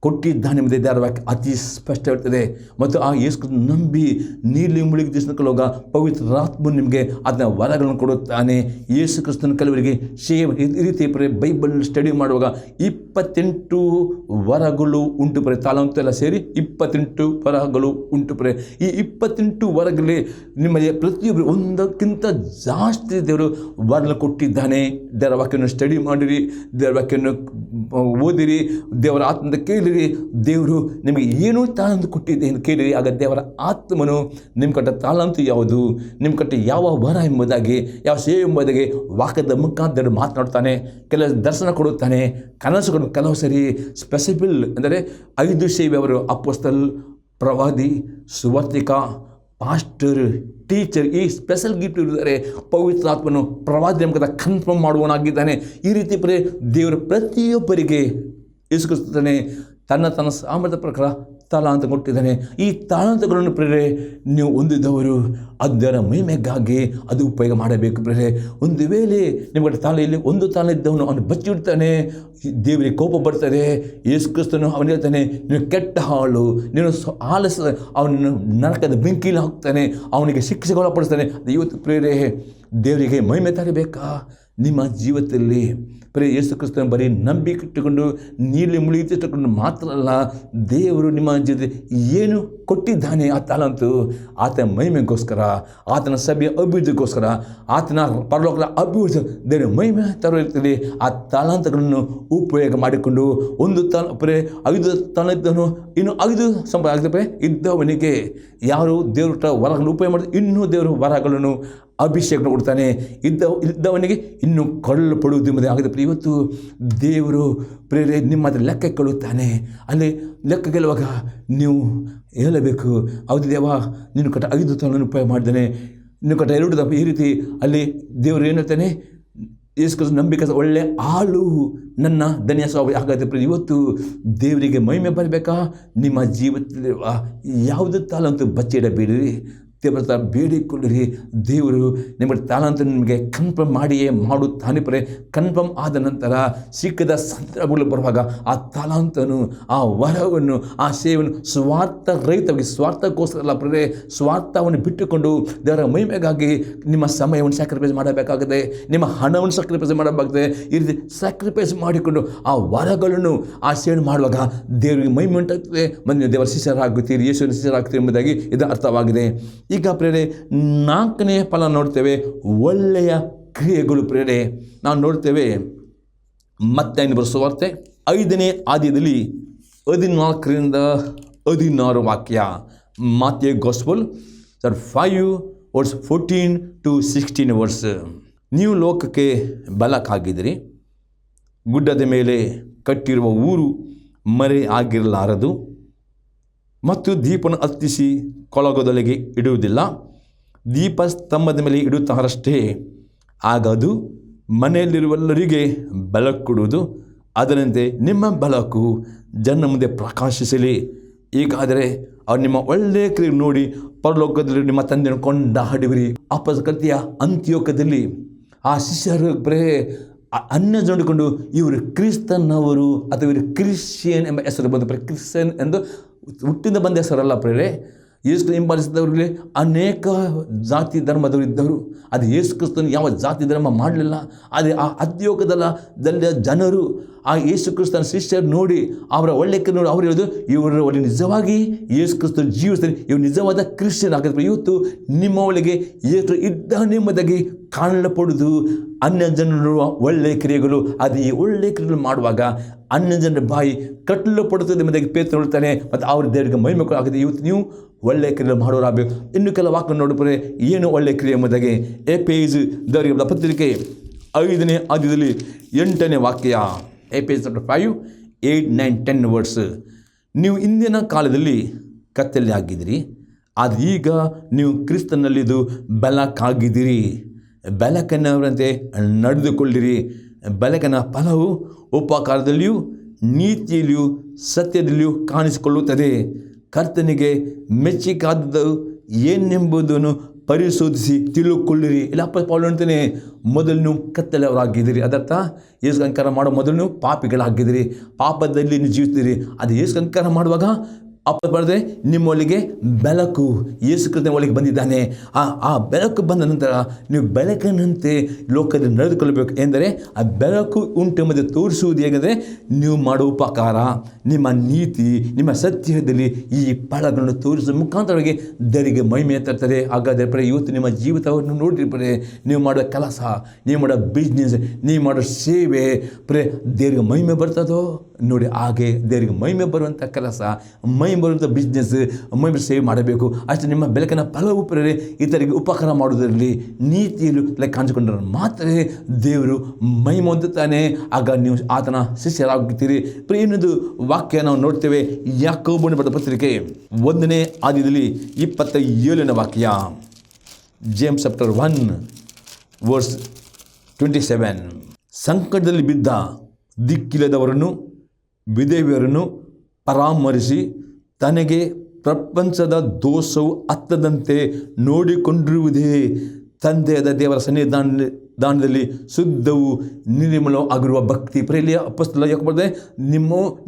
ಕೊಟ್ಟಿದ್ದಾನೆ ಎಂಬುದೇ ದೇವರ ವಾಕ್ಯ ಅತಿ ಸ್ಪಷ್ಟ ಇರ್ತದೆ. ಮತ್ತು ಆ ಯೇಸು ನಂಬಿ ನೀಲಿ ಮುಳುಗಿ ದೇಶಕ್ಕೋಗ ಪವಿತ್ರಾತ್ಮ ನಿಮಗೆ ಅದನ್ನ ವರಗಳನ್ನು ಕೊಡುತ್ತಾನೆ. ಯೇಸು ಕ್ರಿಸ್ತನ ಕೆಲವರಿಗೆ ಈ ರೀತಿ ಬೈಬಲ್ ಸ್ಟಡಿ ಮಾಡುವಾಗ 28 ವರಗಳು ಉಂಟು ತಾಲಂತು ಎಲ್ಲ ಸೇರಿ 28 ವರಗಳು ಉಂಟು ಈ 28 ವರಗಳಲ್ಲಿ ನಿಮಗೆ ಪ್ರತಿಯೊಬ್ಬರು ಒಂದಕ್ಕಿಂತ ಜಾಸ್ತಿ ದೇವರು ವರಗಳನ್ನು ಕೊಟ್ಟಿದ್ದಾನೆ. ದೇವರ ವಾಕ್ಯವನ್ನು ಸ್ಟಡಿ ಮಾಡಿರಿ, ದೇವರ ವಾಕ್ಯವನ್ನು ಓದಿರಿ, ದೇವರ ಆತ್ಮದ ಕೇಳಿರಿ. ದೇವರು ನಿಮಗೆ ಏನು ತಾಳಂತು ಕೊಟ್ಟಿದೆ ಎಂದು ಕೇಳಿರಿ. ಆಗ ದೇವರ ಆತ್ಮನು ನಿಮ್ಮ ಕಟ್ಟ ತಾಳಂತು ಯಾವುದು, ನಿಮ್ಮ ಕಟ್ಟ ಯಾವ ವರ ಎಂಬುದಾಗಿ, ಯಾವ ಸೇವೆ ಎಂಬುದಾಗಿ ವಾಕ್ಯದ ಮುಖಾಂತರ ಮಾತನಾಡ್ತಾನೆ. ಕೆಲವು ದರ್ಶನ ಕೊಡುತ್ತಾನೆ, ಕನಸು ಕೊಡು. ಕೆಲವು ಸರಿ ಸ್ಪೆಸಿಫಿಲ್ ಅಂದರೆ 5 ಸೇವೆ ಅವರು ಅಪೊಸ್ತಲ್, ಪ್ರವಾದಿ, ಸುವಾರ್ತಿಕ, ಪಾಸ್ಟರ್, ಟೀಚರ್, ಈ ಸ್ಪೆಷಲ್ ಗಿಫ್ಟ್ ಇರುತ್ತಾರೆ. ಪವಿತ್ರಾತ್ಮನು ಪ್ರವಾದಿ ಮುಖದ ಕನ್ಫರ್ಮ್ ಮಾಡುವನಾಗಿದ್ದಾನೆ. ಈ ರೀತಿ ದೇವರು ಪ್ರತಿಯೊಬ್ಬರಿಗೆ ಇಸ್ಕೊಳ್ತಾನೆ. ತನ್ನ ಸಾಮರ್ಥ್ಯ ಪ್ರಕಾರ ತಾಳಂತ ಕೊಟ್ಟಿದ್ದಾನೆ. ಈ ತಾಳಂತಗಳನ್ನು ನೀವು ಹೊಂದಿದವರು ಅದರ ಮಹಿಮೆಗಾಗಿ ಅದು ಉಪಯೋಗ ಮಾಡಬೇಕು. ಒಂದು ವೇಳೆ ನಿಮಗೆ ತಾಳೆಯಲ್ಲಿ ಒಂದು ತಾಳ ಇದ್ದವನು ಅವನು ಬಚ್ಚಿಡ್ತಾನೆ, ದೇವರಿಗೆ ಕೋಪ ಬರ್ತದೆ. ಯೇಸು ಕ್ರಿಸ್ತನು ಅವನು ಹೇಳ್ತಾನೆ, ನೀನು ಕೆಟ್ಟ ಹಾಳು, ನೀನು ಆಲಸ, ಅವನನ್ನು ನರಕದ ಬೆಂಕಿಲಿ ಹಾಕ್ತಾನೆ, ಅವನಿಗೆ ಶಿಕ್ಷೆಗೊಳಪಡಿಸ್ತಾನೆ. ಇವತ್ತು ದೇವರಿಗೆ ಮಹಿಮೆ ತರಬೇಕಾ ನಿಮ್ಮ ಜೀವಿತದಲ್ಲಿ? ಯೇಸು ಕ್ರಿಸ್ತನ ಬರೀ ನಂಬಿಕೆ ಇಟ್ಟುಕೊಂಡು ನೀಲಿ ಮುಳುಗಿಟ್ಟುಕೊಂಡು ಮಾತ್ರ ಅಲ್ಲ, ದೇವರು ನಿಮ್ಮ ಜೊತೆ ಏನು ಕೊಟ್ಟಿದ್ದಾನೆ ಆ ತಾಲಂತು, ಆತನ ಮಹಿಮೆಗೋಸ್ಕರ, ಆತನ ಸಭೆಯ ಅಭಿವೃದ್ಧಿಗೋಸ್ಕರ, ಆತನ ಪರಲೋಕದ ಅಭಿವೃದ್ಧಿ ದೇವರ ಮಹಿಮೆ ತರುತ್ತದೆ. ಆ ತಾಲಂತಗಳನ್ನು ಉಪಯೋಗ ಮಾಡಿಕೊಂಡು ಒಂದು 5 ತಾಳ ಇದ್ದವನು ಇನ್ನು 5 ಸಂಪಾದನೆ ಇದ್ದವನಿಗೆ ಯಾರು ದೇವರ ವರಗಳನ್ನು ಉಪಯೋಗ ಮಾಡಿದ್ರೆ ಇನ್ನೂ ದೇವರು ವರಗಳನ್ನು ಅಭಿಷೇಕ ಕೊಡ್ತಾನೆ. ಇದ್ದವನಿಗೆ ಇನ್ನೂ ಕೊಳ್ಳಲ್ಪಡುವುದು ಎಂಬುದೇ ಆಗಿದೆ. ಇವತ್ತು ದೇವರು ನಿಮ್ಮ ಹತ್ರ ಲೆಕ್ಕ ಕೇಳುತ್ತಾನೆ. ಅಲ್ಲಿ ಲೆಕ್ಕ ಕೇಳುವಾಗ ನೀವು ಹೇಳಬೇಕು, ಹೌದು ದೇವ, ನೀನು ಕಟ್ಟ 5 ತಾಳನ್ನು ಉಪಯೋಗ ಮಾಡಿದ್ದಾನೆ, ನೀನು ಕಟ್ಟ 2 ದಪ್ಪ. ಈ ರೀತಿ ಅಲ್ಲಿ ದೇವರು ಏನು ಹೇಳ್ತಾನೆ, ಯೇಸು ನಂಬಿಕೆ ಒಳ್ಳೆ ಆಳು ನನ್ನ ಧನ್ಯ ಸ್ವಭಾವ. ಹಾಗಾದರೆ ಇವತ್ತು ದೇವರಿಗೆ ಮಹಿಮೆ ಬರಬೇಕಾ? ನಿಮ್ಮ ಜೀವಿತದಲ್ಲಿ ಯಾವುದು ತಾಳಂತೂ ಬಚ್ಚಿಡಬೇಡಿರಿ, ದೇವರ ಬೇಡಿಕೊಳ್ಳಿರಿ. ದೇವರು ನಿಮ್ಮ ತಾಲಂತ ನಿಮಗೆ ಕನ್ಫರ್ಮ್ ಮಾಡಿಯೇ ಮಾಡುತ್ತಾನೆ. ಪ್ರೇ ಕನ್ಫರ್ಮ್ ಆದ ನಂತರ ಸಿಕ್ಕದ ಸಂದರ್ಭಗಳು ಬರುವಾಗ ಆ ತಾಲಂತನು, ಆ ವರವನ್ನು, ಆ ಸೇವೆಯನ್ನು ಸ್ವಾರ್ಥ ರಹಿತವಾಗಿ, ಸ್ವಾರ್ಥಕ್ಕೋಸ್ಕರ ಅಲ್ಲ ಪ್ರೇ, ಸ್ವಾರ್ಥವನ್ನು ಬಿಟ್ಟುಕೊಂಡು ದೇವರ ಮಹಿಮೆಗಾಗಿ ನಿಮ್ಮ ಸಮಯವನ್ನು ಸ್ಯಾಕ್ರಿಫೈಸ್ ಮಾಡಬೇಕಾಗಿದೆ, ನಿಮ್ಮ ಹಣವನ್ನು ಸ್ಯಾಕ್ರಿಫೈಸ್ ಮಾಡಬೇಕಾಗಿದೆ. ಈ ರೀತಿ ಸ್ಯಾಕ್ರಿಫೈಸ್ ಮಾಡಿಕೊಂಡು ಆ ವರಗಳನ್ನು, ಆ ಸೇವೆ ಮಾಡುವಾಗ ದೇವರಿಗೆ ಮಹಿಮೆ ಉಂಟಾಗ್ತದೆ. ಮತ್ತು ದೇವರ ಶಿಷ್ಯರಾಗುತ್ತೀರಿ, ಯೇಸುವಿನ ಶಿಷ್ಯರಾಗ್ತೀರಿ ಎಂಬುದಾಗಿ ಇದು ಅರ್ಥವಾಗಿದೆ. ಈಗ ಪ್ರೇರೆ 4ನೇ ಫಲ ನೋಡ್ತೇವೆ, ಒಳ್ಳೆಯ ಕ್ರಿಯೆಗಳು. ಪ್ರೇರೆ ನಾವು ನೋಡ್ತೇವೆ ಮತ್ತಾಯನ ಸುವಾರ್ತೆ 5ನೇ ಅಧ್ಯಾಯದಲ್ಲಿ 14-16 ವಾಕ್ಯ. ಮಾಥ್ಯೂ ಗಾಸ್ಪಲ್ 5:14-16 ನೀವು ಲೋಕಕ್ಕೆ ಬೆಳಕಾಗಿದ್ದೀರಿ. ಗುಡ್ಡದ ಮೇಲೆ ಕಟ್ಟಿರುವ ಊರು ಮರೆ ಆಗಿರಲಾರದು ಮತ್ತು ದೀಪವನ್ನು ಹತ್ತಿಸಿ ಕೊಳಗದೊಳಗೆ ಇಡುವುದಿಲ್ಲ, ದೀಪ ಸ್ತಂಭದ ಮೇಲೆ ಇಡುತ್ತಾರಷ್ಟೇ. ಆಗ ಅದು ಮನೆಯಲ್ಲಿರುವಲ್ಲರಿಗೆ ಬೆಳಕು ಕೊಡುವುದು. ಅದರಂತೆ ನಿಮ್ಮ ಬೆಳಕು ಜನರ ಮುಂದೆ ಪ್ರಕಾಶಿಸಲಿ. ಹೀಗಾದರೆ ಅವ್ರು ನಿಮ್ಮ ಒಳ್ಳೆಯ ಕ್ರಿಯೆ ನೋಡಿ ಪರಲೋಕದಲ್ಲಿ ನಿಮ್ಮ ತಂದೆಯನ್ನು ಕೊಂಡಾಡುವಿರಿ. ಅಪಕೃತಿಯ ಅಂತ್ಯೋಕದಲ್ಲಿ ಆ ಶಿಷ್ಯರು ಅನ್ಯ ನೋಡಿಕೊಂಡು ಇವರು ಕ್ರಿಸ್ತನವರು ಅಥವಾ ಇವರು ಕ್ರಿಶ್ಚಿಯನ್ ಎಂಬ ಹೆಸರು ಬಂದು ಕ್ರಿಶ್ಚಿಯನ್ ಎಂದು ಹುಟ್ಟಿಂದ ಬಂದ ಹೆಸರಲ್ಲ ಪ್ರೇರೆ. ಯೇಸು ಹಿಂಬಾಲಿಸಿದವರಲ್ಲಿ ಅನೇಕ ಜಾತಿ ಧರ್ಮದವರು ಇದ್ದವರು. ಅದು ಯೇಸು ಕ್ರಿಸ್ತನು ಯಾವ ಜಾತಿ ಧರ್ಮ ಮಾಡಲಿಲ್ಲ. ಆದರೆ ಆ ಅದ್ಯೋಗದಲ್ಲ ಜನರು ಆ ಯೇಸು ಕ್ರಿಸ್ತನ ಶಿಷ್ಯರು ನೋಡಿ ಅವರ ಒಳ್ಳೆಯ ನೋಡಿ ಅವರು ಹೇಳೋದು, ಇವರ ಒಳ್ಳೆ ನಿಜವಾಗಿ ಯೇಸು ಕ್ರಿಸ್ತನ ಜೀವಿಸ್ತಾರೆ, ಇವರು ನಿಜವಾದ ಕ್ರಿಶ್ಚಿಯನ್ ಆಗಿರ್ತಾರೆ. ಇವತ್ತು ನಿಮ್ಮ ಒಳಗೆ ಯೇಸು ಇದ್ದಾನೆ ಎಂಬುದಾಗಿ ಕಾಣಲ್ಪಡುವುದು ಅನ್ಯ ಜನರು ಒಳ್ಳೆಯ ಕ್ರಿಯೆಗಳು. ಅದು ಈ ಒಳ್ಳೆಯ ಕ್ರಿಯೆಗಳು ಮಾಡುವಾಗ ಅನ್ಯ ಜನರ ಬಾಯಿ ಕಟ್ಟಲ್ಪಡುತ್ತದೆ ಎಂಬುದಾಗಿ ಪೇತ್ರನು ಹೇಳ್ತಾನೆ. ಮತ್ತು ಅವ್ರ ದೇವರಿಗೆ ಮಹಿಮೆ ಆಗಿದೆ. ಇವತ್ತು ನೀವು ಒಳ್ಳೆಯ ಕ್ರಿಯೆ ಮಾಡೋರಾಗಬೇಕು. ಇನ್ನು ಕೆಲ ವಾಕ್ಯ ನೋಡಿದ್ರೆ ಏನು ಒಳ್ಳೆಯ ಕ್ರಿಯೆ ಎಂಬುದಾಗಿ ಎಫೆಸ ದವರಿಗೆ ಪತ್ರಿಕೆ 5ನೇ ಅಧ್ಯಾಯದಲ್ಲಿ 8ನೇ ವಾಕ್ಯ. ಎಫೆಸ 5:8-9-10 ನೀವು ಇಂದಿನ ಕಾಲದಲ್ಲಿ ಕತ್ತಲೆ ಆಗಿದ್ದೀರಿ, ಆದರೆ ಈಗ ನೀವು ಕ್ರಿಸ್ತನಲ್ಲಿದ್ದು ಬೆಳಕಾಗಿದ್ದೀರಿ. ಬೆಳಕನ್ನವರಂತೆ ನಡೆದುಕೊಳ್ಳಿರಿ. ಬೆಳಕನ ಫಲವು ಉಪಕಾರದಲ್ಲಿಯೂ ನೀತಿಯಲ್ಲಿಯೂ ಸತ್ಯದಲ್ಲಿಯೂ ಕಾಣಿಸಿಕೊಳ್ಳುತ್ತದೆ. ಕರ್ತನಿಗೆ ಮೆಚ್ಚಿಕಾದದ್ದು ಏನೆಂಬುದನ್ನು ಪರಿಶೋಧಿಸಿ ತಿಳುಕೊಳ್ಳಿರಿ. ಇಲ್ಲ ಪೌಲನು ಹೇಳ್ತಾನೆ, ಮೊದಲು ನೀವು ಕತ್ತಲೆಯವರಾಗಿದ್ದೀರಿ. ಅದರ್ಥ ಯೇಸು ಅಂಕಾರ ಮಾಡೋ ಮೊದಲು ನೀವು ಪಾಪಿಗಳಾಗಿದ್ದೀರಿ, ಪಾಪದಲ್ಲಿ ನೀವು ಜೀವಿಸ್ತೀರಿ. ಅದು ಯೇಸು ಅಂಕಾರ ಮಾಡುವಾಗ ಬರದೆ ನಿಮ್ಮೊಳಗೆ ಬೆಳಕು ಯೇಸು ಕ್ರಿಸ್ತನ ಒಳಗೆ ಬಂದಿದ್ದಾನೆ. ಆ ಬೆಳಕು ಬಂದ ನಂತರ ನೀವು ಬೆಳಕಿನಂತೆ ಲೋಕದಲ್ಲಿ ನಡೆದುಕೊಳ್ಳಬೇಕು. ಎಂದರೆ ಆ ಬೆಳಕು ಉಂಟೆಂಬುದು ತೋರಿಸುವುದು ಹೇಗೆಂದರೆ ನೀವು ಮಾಡುವ ಉಪಕಾರ, ನಿಮ್ಮ ನೀತಿ, ನಿಮ್ಮ ಸತ್ಯದಲ್ಲಿ ಈ ಫಲಗಳನ್ನು ತೋರಿಸುವ ಮುಖಾಂತರವಾಗಿ ದೇವರಿಗೆ ಮಹಿಮೆ ತರ್ತದೆ. ಹಾಗಾದರೆ ಇವತ್ತು ನಿಮ್ಮ ಜೀವಿತವನ್ನು ನೋಡಿರ್ತಾರೆ, ನೀವು ಮಾಡೋ ಕೆಲಸ, ನೀವು ಮಾಡೋ ಬಿಸ್ನೆಸ್, ನೀವು ಮಾಡೋ ಸೇವೆ ದೇವರಿಗೆ ಮಹಿಮೆ ಬರ್ತದೋ ನೋಡಿ. ಹಾಗೆ ದೇವರಿಗೆ ಮಹಿಮೆ ಬರುವಂಥ ಕೆಲಸ, ಮಹಿಮೆ ಬರುವಂಥ ಬಿಸ್ನೆಸ್, ಮಹಿಮೆ ಸೇವೆ ಮಾಡಬೇಕು. ಅಷ್ಟೇ ನಿಮ್ಮ ಬೆಳಕಿನ ಫಲವು ಇತರಿಗೆ ಉಪಕಾರ ಮಾಡುವುದರಲ್ಲಿ ನೀತಿಯಲ್ಲಿ ಕಾಣಿಸಿಕೊಂಡ್ರೆ ಮಾತ್ರ ದೇವರು ಮಹಿಮೆ ಹೊಂದುತ್ತಾನೆ. ಆಗ ನೀವು ಆತನ ಶಿಷ್ಯರಾಗುತ್ತೀರಿ. ಇನ್ನೊಂದು ವಾಕ್ಯ ನಾವು ನೋಡ್ತೇವೆ, ಯಾಕೋಬನ ಬರೆದ ಪತ್ರಿಕೆ 1ನೇ ಅಧ್ಯಾಯದಲ್ಲಿ 27ನೇ ವಾಕ್ಯ. ಜೇಮ್ಸ್ ಚಾಪ್ಟರ್ 1:27 ಸಂಕಟದಲ್ಲಿ ಬಿದ್ದ ದಿಕ್ಕಿಲ್ಲದವರನ್ನು, ವಿಧವೆಯರನ್ನು ಪರಾಮರಿಸಿ ತನಗೆ ಪ್ರಪಂಚದ ದೋಷವು ಹತ್ತದಂತೆ ನೋಡಿಕೊಂಡಿರುವುದೇ ತಂದೆಯಾದ ದೇವರ ಸನ್ನಿಧಾನದಲ್ಲಿ ಶುದ್ಧವು ನಿರ್ಮಲವೂ ಆಗಿರುವ ಭಕ್ತಿ. ಪ್ರೇಲಿಯ ಅಪೊಸ್ತಲ ಯಾಕೆ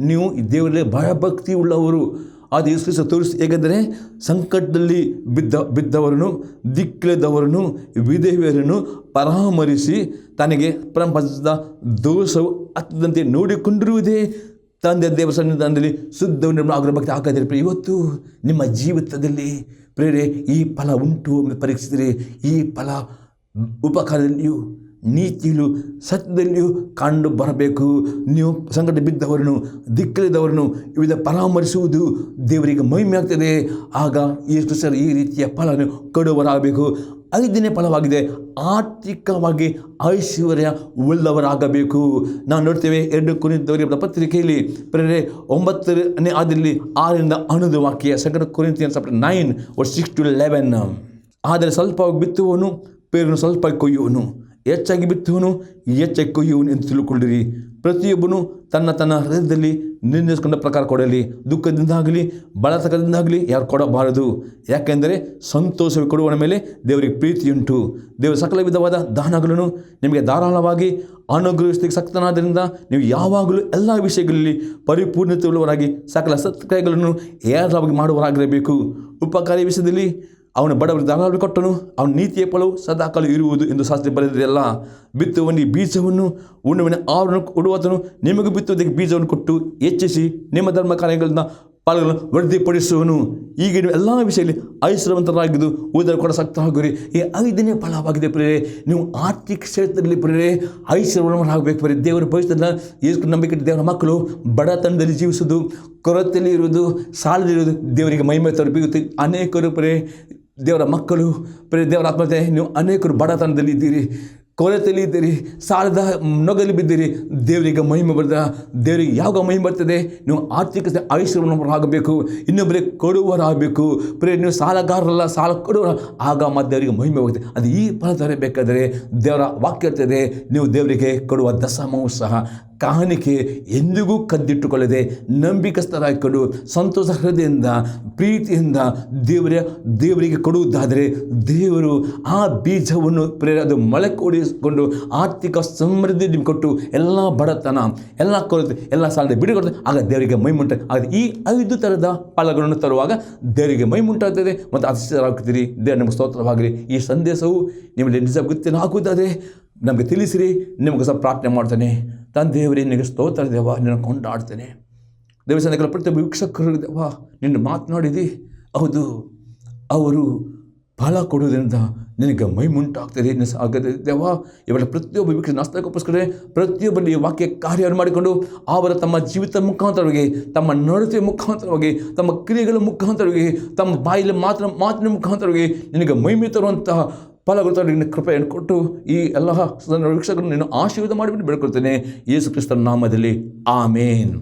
ನೀವು ದೇವರಲ್ಲಿ ಭಯಭಕ್ತಿ ಉಳ್ಳವರು. ಅದು ಯೇಸು ತೋರಿಸಿ ಹೇಗೆಂದರೆ ಸಂಕಟದಲ್ಲಿ ಬಿದ್ದವರನ್ನು, ದಿಕ್ಕಿಲ್ಲದವರನ್ನು, ವಿಧವೆಯರನ್ನು ಪರಾಮರಿಸಿ ತನಗೆ ಪ್ರಪಂಚದ ದೋಷವು ಹತ್ತದಂತೆ ನೋಡಿಕೊಂಡಿರುವುದೇ ತಂದೆ ದೇವರ ಸನ್ನಿಧಾನದಲ್ಲಿ ಶುದ್ಧವನ್ನು ಆಗಿರೋ ಭಕ್ತಿ. ಹಾಗಾದರೆ ಇವತ್ತು ನಿಮ್ಮ ಜೀವಿತದಲ್ಲಿ ಪ್ರೇರೆ ಈ ಫಲ ಉಂಟು ಪರೀಕ್ಷಿಸಿದರೆ ಈ ಫಲ ಉಪಕಾರದಲ್ಲಿಯೂ ನೀತಿಯಲ್ಲೂ ಸತ್ಯದಲ್ಲಿಯೂ ಕಂಡು ಬರಬೇಕು. ನೀವು ಸಂಕಟ ಬಿದ್ದವರನ್ನು, ದಿಕ್ಕಲಿದ್ದವರನ್ನು ವಿವಿಧ ಪರಾಮರಿಸುವುದು ದೇವರಿಗೆ ಮಹಿಮೆ ಆಗ್ತದೆ. ಆಗ ಯೇಸು ಈ ರೀತಿಯ ಫಲವನ್ನು ಕೊಡುವರಾಗಬೇಕು. 5ನೇ ಫಲವಾಗಿದೆ, ಆರ್ಥಿಕವಾಗಿ ಐಶ್ವರ್ಯ ಉಳ್ಳವರಾಗಬೇಕು. ನಾವು ನೋಡ್ತೇವೆ 2 ಕೊರಿಂಥದವರ ಪತ್ರಿಕೆಯಲ್ಲಿ 9ನೇ ಅಧ್ಯಾಯದಲ್ಲಿ 6-11 ವಾಕ್ಯ. 2 ಕೊರಿಂಥಿಯನ್ಸ್ 9:6-11 ಆದರೆ ಸ್ವಲ್ಪ ಬಿತ್ತುವವನು, ಬೇರನ್ನು ಸ್ವಲ್ಪ ಕೊಯ್ಯುವನು ಹೆಚ್ಚಾಗಿ ಬಿತ್ತುವನು ಹೆಚ್ಚಾಗಿ ಕೊಯ್ಯುವನು ಎಂದು ತಿಳ್ಕೊಳ್ಳಿರಿ. ಪ್ರತಿಯೊಬ್ಬನು ತನ್ನ ತನ್ನ ಹೃದಯದಲ್ಲಿ ನಿರ್ಣಯಿಸಿಕೊಂಡ ಪ್ರಕಾರ ಕೊಡಲಿ. ದುಃಖದಿಂದಾಗಲಿ ಬಳಸದಿಂದಾಗಲಿ ಯಾರು ಕೊಡಬಾರದು. ಯಾಕೆಂದರೆ ಸಂತೋಷವಾಗಿ ಕೊಡುವನ ಮೇಲೆ ದೇವರಿಗೆ ಪ್ರೀತಿಯುಂಟು. ದೇವರು ಸಕಲ ವಿಧವಾದ ದಾನಗಳನ್ನು ನಿಮಗೆ ಧಾರಾಳವಾಗಿ ಅನುಗ್ರಹಿಸಲಿಕ್ಕೆ ಶಕ್ತನಾದ್ದರಿಂದ ನೀವು ಯಾವಾಗಲೂ ಎಲ್ಲ ವಿಷಯಗಳಲ್ಲಿ ಪರಿಪೂರ್ಣತೆ ಉಳ್ಳವರಾಗಿ ಸಕಲ ಸತ್ಕಾರ್ಯಗಳನ್ನು ಏರಾಳವಾಗಿ ಮಾಡುವವರಾಗಿರಬೇಕು. ಉಪಕಾರಿ ವಿಷಯದಲ್ಲಿ ಅವನು ಬಡವರಿಗೆ ಧಾರಾಳವಾಗಿ ಕೊಟ್ಟನು, ಅವನ ನೀತಿಯ ಫಲವು ಸದಾಕಾಲ ಇರುವುದು ಎಂದು ಶಾಸ್ತ್ರ ಬರೆದಿದೆಯಲ್ಲ. ಬಿತ್ತುವನಿ ಬೀಜವನ್ನು ಉಣ್ಣುವನ ಆವರಣ ಕೊಡುವತನು ನಿಮಗೆ ಬಿತ್ತುವುದಕ್ಕೆ ಬೀಜವನ್ನು ಕೊಟ್ಟು ಹೆಚ್ಚಿಸಿ ನಿಮ್ಮ ಧರ್ಮ ಕಾರ್ಯಗಳಿಂದ ಫಲಗಳನ್ನು ವೃದ್ಧಿಪಡಿಸುವನು. ಈಗ ನೀವು ಎಲ್ಲ ವಿಷಯದಲ್ಲಿ ಐಶ್ವರ್ಯವಂತರಾಗಿದ್ದು ಉದರ ಕೊಡ ಸಕ್ತರಾಗಿರಿ. ಈ 5ನೇ ಫಲವಾಗಿದೆ ಪ್ರಿಯರೇ. ನೀವು ಆರ್ಥಿಕ ಕ್ಷೇತ್ರದಲ್ಲಿ ಪ್ರಿಯರೇ ಐಶ್ವರ್ಯವಂತರಾಗಬೇಕು ಪ್ರಿಯರೇ. ದೇವರ ಭವಿಷ್ಯದ ಯೇಸು ನಂಬಿಕೆ ದೇವರ ಮಕ್ಕಳು ಬಡತನದಲ್ಲಿ ಜೀವಿಸುವುದು, ಕೊರತೆಯಲ್ಲಿ ಇರುವುದು, ಸಾಲದಿರುವುದು ದೇವರಿಗೆ ಮಹಿಮೆ ತರಬೇಕು. ಅನೇಕರು ಪ್ರಿಯರೇ ದೇವರ ಮಕ್ಕಳು ಪ್ರಿಯರೇ, ದೇವರ ಆತ್ಮತೆ ನೀವು ಅನೇಕರು ಬಡತನದಲ್ಲಿ ಇದ್ದೀರಿ, ಕೊರತೆಯಲ್ಲಿ ಇದ್ದೀರಿ, ಸಾಲದ ನೊಗಲಿ ಬಿದ್ದೀರಿ. ದೇವರಿಗೆ ಮಹಿಮೆ ಬರ್ತದೆ. ದೇವರಿಗೆ ಯಾವಾಗ ಮಹಿಮೆ ಬರ್ತದೆ? ನೀವು ಆರ್ಥಿಕ ಐಶ್ವರ್ಯವಂತರಾಗಬೇಕು, ಇನ್ನೊಬ್ಬರಿಗೆ ಕೊಡುವರಾಗಬೇಕು. ಪ್ರಿಯ ನೀವು ಸಾಲಗಾರರಲ್ಲ, ಸಾಲ ಕೊಡುವರ, ಆಗ ಮತ್ತೆ ದೇವರಿಗೆ ಮಹಿಮೆ ಹೋಗುತ್ತೆ. ಅದು ಈ ಫಲ ತರಬೇಕಾದರೆ ದೇವರ ವಾಕ್ಯ ಇರ್ತದೆ, ನೀವು ದೇವರಿಗೆ ಕೊಡುವ ದಶಮವೂ ಸಹ ಕಾಣಿಕೆ ಎಂದಿಗೂ ಕದ್ದಿಟ್ಟುಕೊಳ್ಳದೆ ನಂಬಿಕಸ್ಥರಾಗಿಕೊಂಡು ಸಂತೋಷ ಹೃದಯದಿಂದ ಪ್ರೀತಿಯಿಂದ ದೇವರಿಗೆ ಕೊಡುವುದಾದರೆ ದೇವರು ಆ ಬೀಜವನ್ನು ಅದು ಮೊಳೆ ಕೊಡಿಸಿಕೊಂಡು ಆರ್ಥಿಕ ಸಮೃದ್ಧಿ ನಿಮ್ಗೆ ಕೊಟ್ಟು ಎಲ್ಲ ಬಡತನ, ಎಲ್ಲ ಕೊರತೆ, ಎಲ್ಲ ಸಾಲದ ಬಿಡುಗಡೆ ಆಗ ದೇವರಿಗೆ ಮಹಿಮುಂಟ. ಆಗ ಈ 5 ಥರದ ಫಲಗಳನ್ನು ತರುವಾಗ ದೇವರಿಗೆ ಮಹಿಮುಂಟಾಗ್ತದೆ ಮತ್ತು ಆಶೀರ್ವಾದರಾಗ್ತೀರಿ. ದೇವರ ನಮಗೆ ಸ್ತೋತ್ರವಾಗಲಿ. ಈ ಸಂದೇಶವು ನಿಮಗೆ ನಿಜ ಗೊತ್ತಿನಾಗುವುದಾದರೆ ನಮಗೆ ತಿಳಿಸಿರಿ. ನಿಮಗೆ ಸಹ ಪ್ರಾರ್ಥನೆ ಮಾಡ್ತಾನೆ. ತಂದೆಯವರೇ ನಿನಗೆ ಸ್ತೋತ್ರ ದೇವ, ನಿನ್ನ ಕೊಂಡಾಡ್ತೇನೆ. ದೇವಸ್ಥಾನಗಳ ಪ್ರತಿಯೊಬ್ಬ ವೀಕ್ಷಕರು ದೇವ ನಿನ್ನ ಮಾತನಾಡಿದಿ. ಹೌದು, ಅವರು ಫಲ ಕೊಡುವುದರಿಂದ ನಿನಗೆ ಮೈಮುಂಟಾಗ್ತದೆ ಆಗದೆ ದೇವ. ಇವೆಲ್ಲ ಪ್ರತಿಯೊಬ್ಬ ವೀಕ್ಷಕ ನಾಸ್ತಕ್ಕೋಸ್ಕರ ಪ್ರತಿಯೊಬ್ಬರಲ್ಲಿ ವಾಕ್ಯ ಕಾರ್ಯವನ್ನು ಮಾಡಿಕೊಂಡು ಅವರ ತಮ್ಮ ಜೀವಿತ ಮುಖಾಂತರವಾಗಿ, ತಮ್ಮ ನಡತೆಯ ಮುಖಾಂತರವಾಗಿ, ತಮ್ಮ ಕ್ರಿಯೆಗಳ ಮುಖಾಂತರವಾಗಿ, ತಮ್ಮ ಬಾಯಲ್ಲಿ ಮಾತಿನ ಮುಖಾಂತರವಾಗಿ ನಿನಗೆ ಮಹಿಮೆ ತರುವಂತಹ ಫಲಗಳು ನಿನ್ನ ಕೃಪೆಯನ್ನು ಕೊಟ್ಟು ಈ ಎಲ್ಲ ವೀಕ್ಷಕರನ್ನು ನೀನು ಆಶೀರ್ವಾದ ಮಾಡಿಬಿಟ್ಟು ಬೇಡ್ಕೊಳ್ತೇನೆ ಯೇಸು ಕ್ರಿಸ್ತನ ನಾಮದಲ್ಲಿ. ಆಮೇನ್.